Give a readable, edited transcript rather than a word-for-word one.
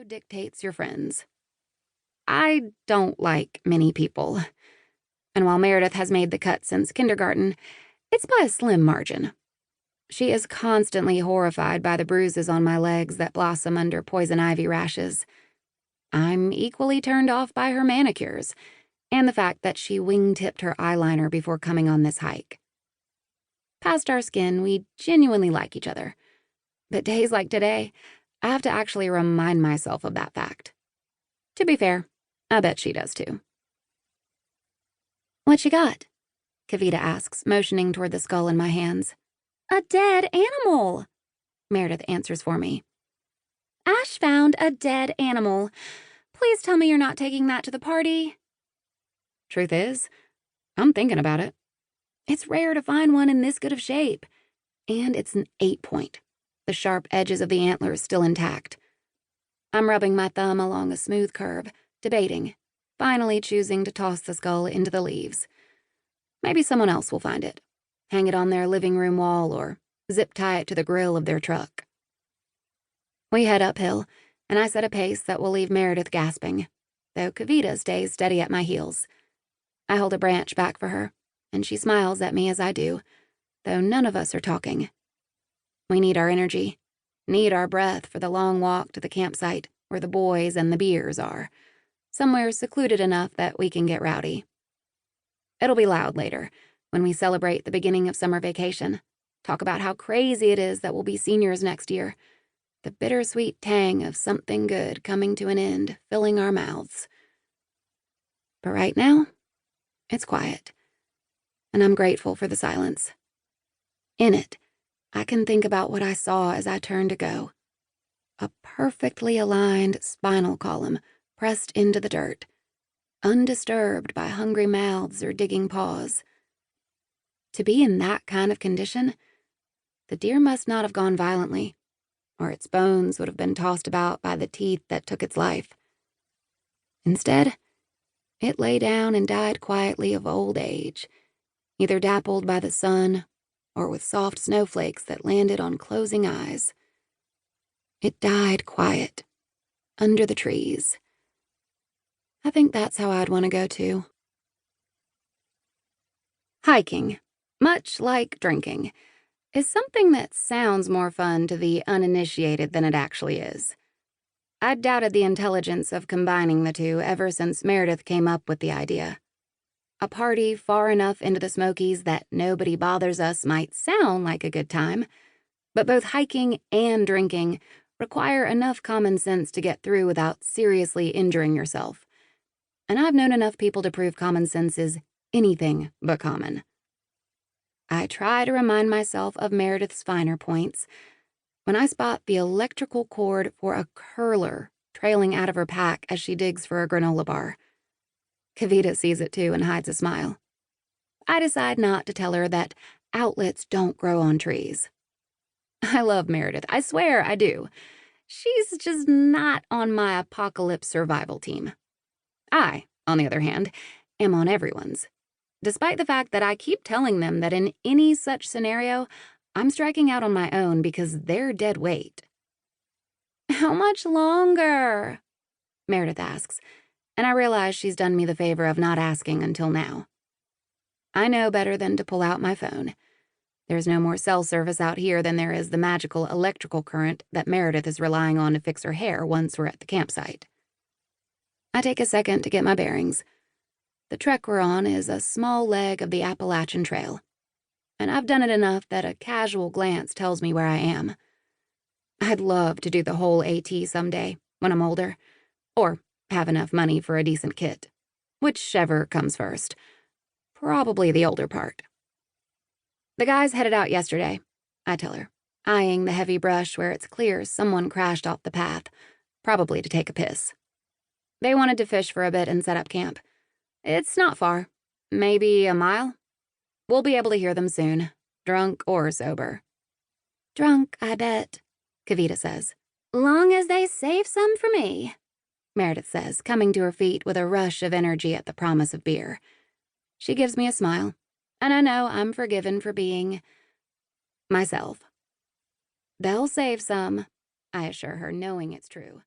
also dictates your friends. I don't like many people, and while Meredith has made the cut since kindergarten, it's by a slim margin. She is constantly horrified by the bruises on my legs that blossom under poison ivy rashes. I'm equally turned off by her manicures and the fact that she wingtipped her eyeliner before coming on this hike. Past our skin, we genuinely like each other. But days like today, I have to actually remind myself of that fact. To be fair, I bet she does too. "What you got?" Kavita asks, motioning toward the skull in my hands. "A dead animal," Meredith answers for me. "Ash found a dead animal. Please tell me you're not taking that to the party." Truth is, I'm thinking about it. It's rare to find one in this good of shape. And it's an 8-point, the sharp edges of the antlers still intact. I'm rubbing my thumb along a smooth curve, debating, finally choosing to toss the skull into the leaves. Maybe someone else will find it, hang it on their living room wall, or zip tie it to the grill of their truck. We head uphill, and I set a pace that will leave Meredith gasping, though Kavita stays steady at my heels. I hold a branch back for her, and she smiles at me as I do, though none of us are talking. We need our energy, need our breath for the long walk to the campsite where the boys and the beers are, somewhere secluded enough that we can get rowdy. It'll be loud later, when we celebrate the beginning of summer vacation, talk about how crazy it is that we'll be seniors next year, the bittersweet tang of something good coming to an end, filling our mouths. But right now, it's quiet, and I'm grateful for the silence. In it, I can think about what I saw as I turned to go. A perfectly aligned spinal column pressed into the dirt, undisturbed by hungry mouths or digging paws. To be in that kind of condition, the deer must not have gone violently, or its bones would have been tossed about by the teeth that took its life. Instead, it lay down and died quietly of old age, either dappled by the sun or with soft snowflakes that landed on closing eyes. It died quiet, under the trees. I think that's how I'd want to go too. Hiking, much like drinking, is something that sounds more fun to the uninitiated than it actually is. I'd doubted the intelligence of combining the two ever since Meredith came up with the idea. A party far enough into the Smokies that nobody bothers us might sound like a good time, but both hiking and drinking require enough common sense to get through without seriously injuring yourself. And I've known enough people to prove common sense is anything but common. I try to remind myself of Meredith's finer points when I spot the electrical cord for a curler trailing out of her pack as she digs for a granola bar. Kavita sees it too and hides a smile. I decide not to tell her that outlets don't grow on trees. I love Meredith, I swear I do. She's just not on my apocalypse survival team. I, on the other hand, am on everyone's, despite the fact that I keep telling them that in any such scenario, I'm striking out on my own because they're dead weight. "How much longer?" Meredith asks, and I realize she's done me the favor of not asking until now. I know better than to pull out my phone. There's no more cell service out here than there is the magical electrical current that Meredith is relying on to fix her hair once we're at the campsite. I take a second to get my bearings. The trek we're on is a small leg of the Appalachian Trail, and I've done it enough that a casual glance tells me where I am. I'd love to do the whole AT someday, when I'm older, or have enough money for a decent kit. Whichever comes first. Probably the older part. "The guys headed out yesterday," I tell her, eyeing the heavy brush where it's clear someone crashed off the path, probably to take a piss. "They wanted to fish for a bit and set up camp. It's not far, maybe a mile. We'll be able to hear them soon, drunk or sober." "Drunk, I bet," Kavita says. "Long as they save some for me," Meredith says, coming to her feet with a rush of energy at the promise of beer. She gives me a smile, and I know I'm forgiven for being myself. "They'll save some," I assure her, knowing it's true.